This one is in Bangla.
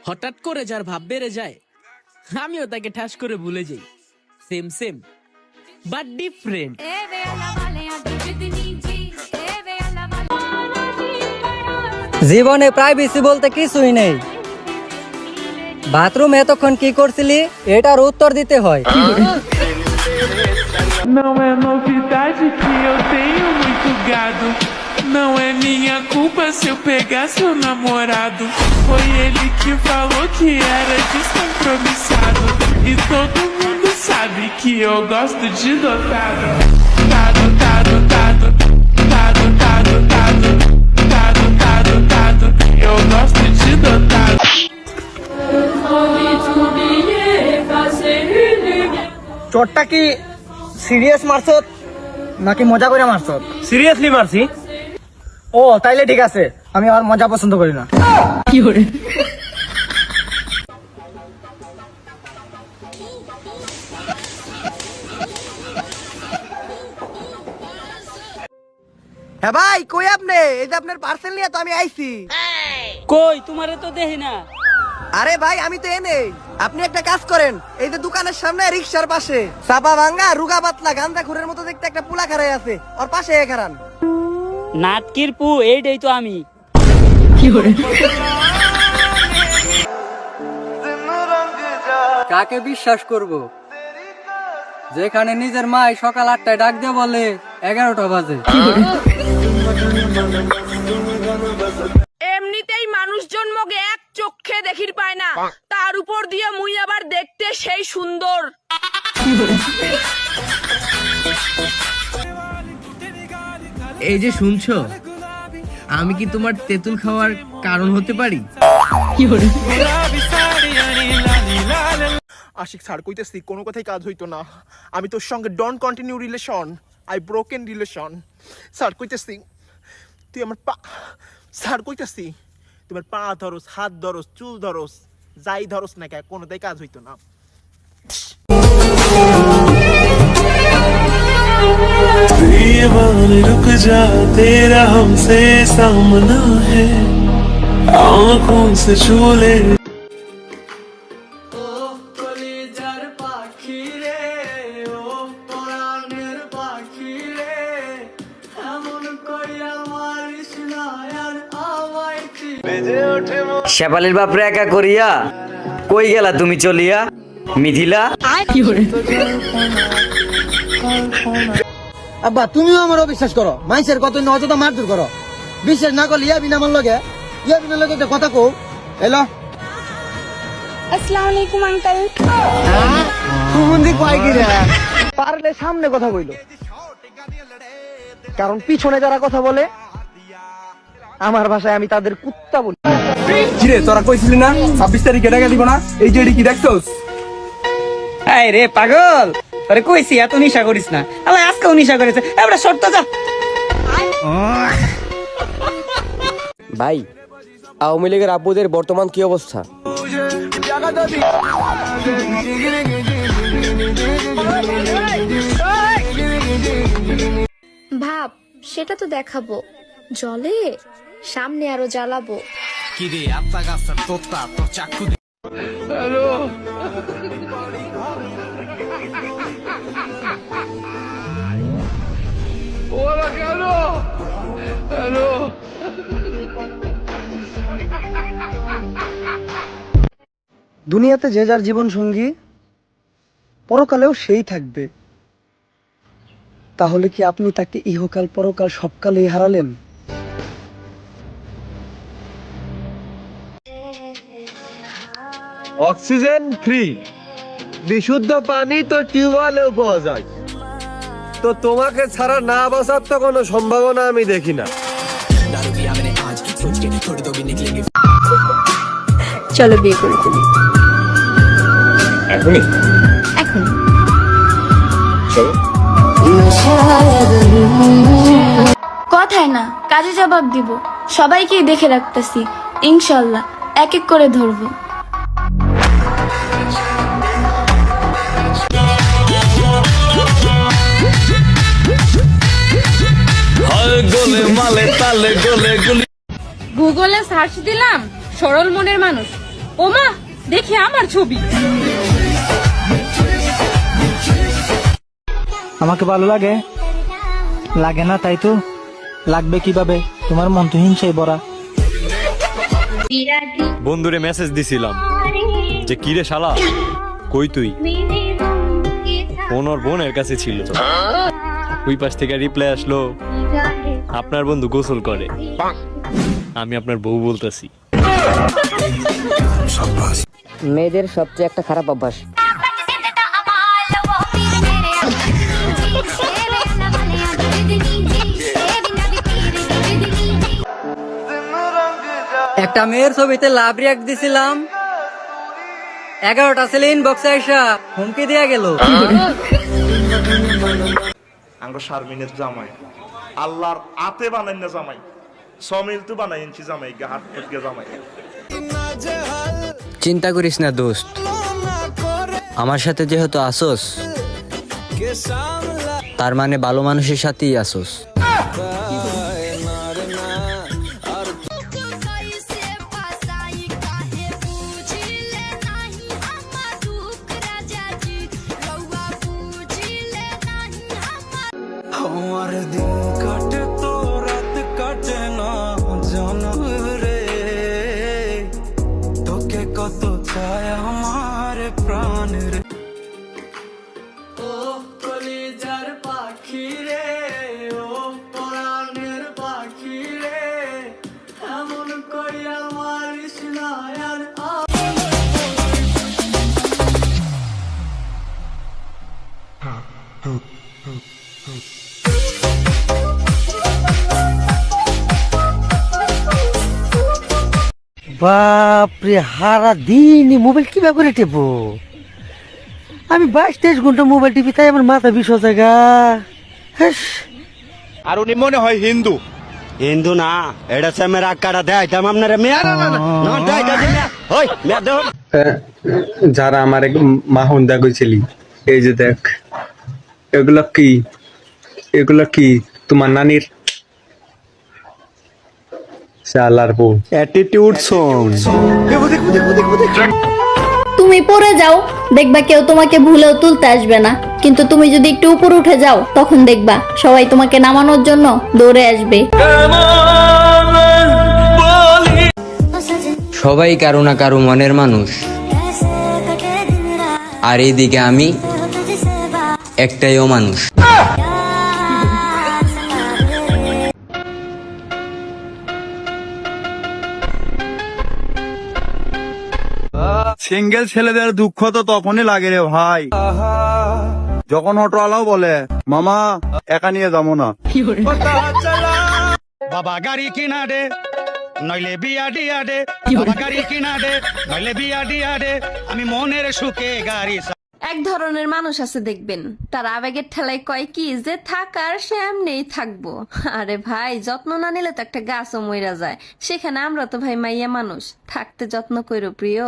হঠাৎ করে যার ভাব বেড়ে যায়, আমিও তাকে ঠাস করে ভুলে যাই। Same same but different. জীবনে প্রাইভেসি বলতে কিছুই নেই। বাথরুমে এতক্ষণ কি করছিলি এটার উত্তর দিতে হয়। Não é novidade que eu tenho muito gado. Não é minha culpa se eu pegar seu namorado. Foi ele que falou que era descompromissado. E todo mundo sabe que eu gosto de dotado. Tado, tado, tado. Tado, tado, tado. Tado, tado, tado. Eu gosto de dotado. চোরটা কি সিরিয়াস মারছত নাকি মজা করে মারছত? সিরিয়াসলি মারছি। ও তাইলে ঠিক আছে, আমি আর মজা পছন্দ করি না। কি করে? হ্যাঁ ভাই, কই আপনি? এই যে আপনার পার্সেল নিয়ে তো আমি আইছি। কই তোমারে তো দেখি না। আরে ভাই, আমি তো এনে। আপনি একটা কাজ করেন, এই যে দোকানের সামনে রিক্সার পাশে চাপা ভাঙ্গা রুগা পাতলা গান্দা খুরের মতো দেখতে একটা পুলা খাড়াই আছে, ওর পাশে খারান। নাটকির পু, এইটাই তো আমি। কি করে? কাকে বিশ্বাস করব? যেখানে নিজের মা সকাল 8টায় ডাক দিয়ে বলে 11টা বাজে। এমনিতেই মানুষ জন্মকে এক চোখে দেখির পায় না, তার উপর দিয়ে মুই আবার দেখতে সেই সুন্দর। এই যে শুনছো, আমি কি তোমার তেঁতুল খাওয়ার কারণ হতে পারি? কি করে? আশিক স্যার কইতেছি, কোনো কথাই কাজ হইতো না। আমি তোর সঙ্গে don't continue relation, I broken relation. Sir কইতেছি তুই আমার পা, স্যার কইতেছি তোমার পা ধরস, হাত ধরস, চুল ধরস, যাই ধরস না কে, কোনোটাই কাজ হইতো না। दीवाने रुक जा, तेरा हमसे सामना है, आँखों से छू ले। শেফালির বাপরে একা করিয়া কই গেলা তুমি চলিয়া মিথিলা? কি করে? আব্বা, তুমিও আমার অবিশ্বাস করো, মানুষের কত অযথা মারধর করো। বিশ্বাস না করলে ইয়া বিনা আমার লগে, ইয়া বিনা লগে একটা কথা কও। এলো আসসালামু আলাইকুম আঙ্কেল। তুমি কয় কি রে? পারলে সামনে কথা কইলো, কারণ পিছনে যারা কথা বলে আমার ভাষায় আমি তাদের কুত্তা বলি। কিরে তোরা কইছিলি না 26 তারিখে টাকা দিব না? এই যে কি দেখছস? এই রে পাগল, আরে কইছি এত নিশা করিস না। আল্লাহ আজকেও নিশা করেছে। এবারে শর্ত যা। ভাই, আওয়ামী লীগের আব্বুদের বর্তমান কি অবস্থা? ভাব, সেটা তো দেখাবো, জলে সামনে আরো জ্বালাবো। হ্যালো, ওরা কেন? হ্যালো, দুনিয়াতে যে যার জীবন সঙ্গী পরকালেও সেই থাকবে, তাহলে কি আপনি তাকে ইহকাল পরকাল সবকালেই হারালেন? অক্সিজেন ফ্রি, বিশুদ্ধ পানি তো টিউবওয়েলেও পাওয়া যায়। তো তোমাকে ছাড়া না বাঁচার তো কোনো সম্ভাবনা আমি দেখি না। চলো বিয়ে করে ফেলি এখনই? এখন। কথায় না, কাজে জবাব দিব। সবাইকেই দেখে রাখতেছি, ইনশাল্লাহ এক এক করে ধরবো। গুগলে সার্চ দিলাম সরল মনের মানুষ, ওমা দেখি আমার ছবি। আমাকে ভালো লাগে লাগে না, তাই তো লাগবে কিভাবে? তোমার মন তো হিংসাই ভরা। বন্ধুরে মেসেজ দিছিলাম যে কিরে শালা কই তুই, ফোন ওর বোনের কাছে ছিল। ওই পাশ থেকে রিপ্লাই আসলো, আপনার বন্ধু গোসল করে। আমি আপনার বউ বলতেছি। মেয়েদের সবচেয়ে একটা খারাপ অভ্যাস, একটা মেয়ের ছবিতে লাভ রিয়াক্ট দিছিলাম, 11টা ছেলে ইনবক্সে আইসা হুমকি দিয়া গেল। আঙ্গ শারমিনের জামাই আল্লাহর আতে বানাই না জামাই, সমিল তো বানাই ইঞ্চি জামাই হাত থেকে জামাই। চিন্তা করিস না দোস্ত, আমার সাথে যেহেতু আসোস তার মানে ভালো মানুষের সাথেই আসোস। আমার দিন কাটে তো রাত কাটে না জানো রে, তোকে কত চায় আমার প্রাণ রে। ও কলিজার পাখি রে, ও পরাণের পাখি রে, এমন কইয়া মারিস না আর। বাপরে, হারা দিন মোবাইল কি করে টেপো? আমি 22-23 ঘন্টা মোবাইল টিপি, তাই আমার মাথা বিষ জায়গা। আর উনি মনে হয় হিন্দু। হিন্দু না, এটা সে মেরা কাটা দেয় তাম আপনারা মেয়ারা না দেয় দেয় ওই মেয়া দেও। যারা আমার মাহুন দেখছিলি, এই যে দেখ, এগুলো কি, এগুলো কি তোমার নানির শালার বউ অ্যাটিটিউড সং। তুমি পড়ে যাও, দেখবা কেউ তোমাকে ভুলেও তুলতে আসবে না, কিন্তু তুমি যদি একটু উপরে উঠে যাও তখন দেখবা সবাই তোমাকে নামানোর জন্য দৌড়ে আসবে। সবাই কারো না কারো মনের মানুষ, আর এইদিকে আমি একটাইও মানুষ। সিঙ্গেল ছেলেদের দুঃখ তো তখনই লাগে রে ভাই, যখন অটোওয়ালাও বলে মামা একা নিয়ে যাবো না। বাবা গাড়ি কিনা দে নইলে বিয়া দিয়া দে, বাবা গাড়ি কিনা দে নইলে বিয়া দিয়া দে, আমি মনের সুখে গাড়ি। এক ধরনের মানুষ আছে দেখবেন, তার আবেগের ঠেলায় কয় কি যে থাকার সে এমনিই থাকবো। আরে ভাই, যত্ন না নিলে তো একটা গাছও মইরা যায়। সেখানে আমরা তো ভাই মাইয়া মানুষ, থাকতে যত্ন কইরো প্রিয়।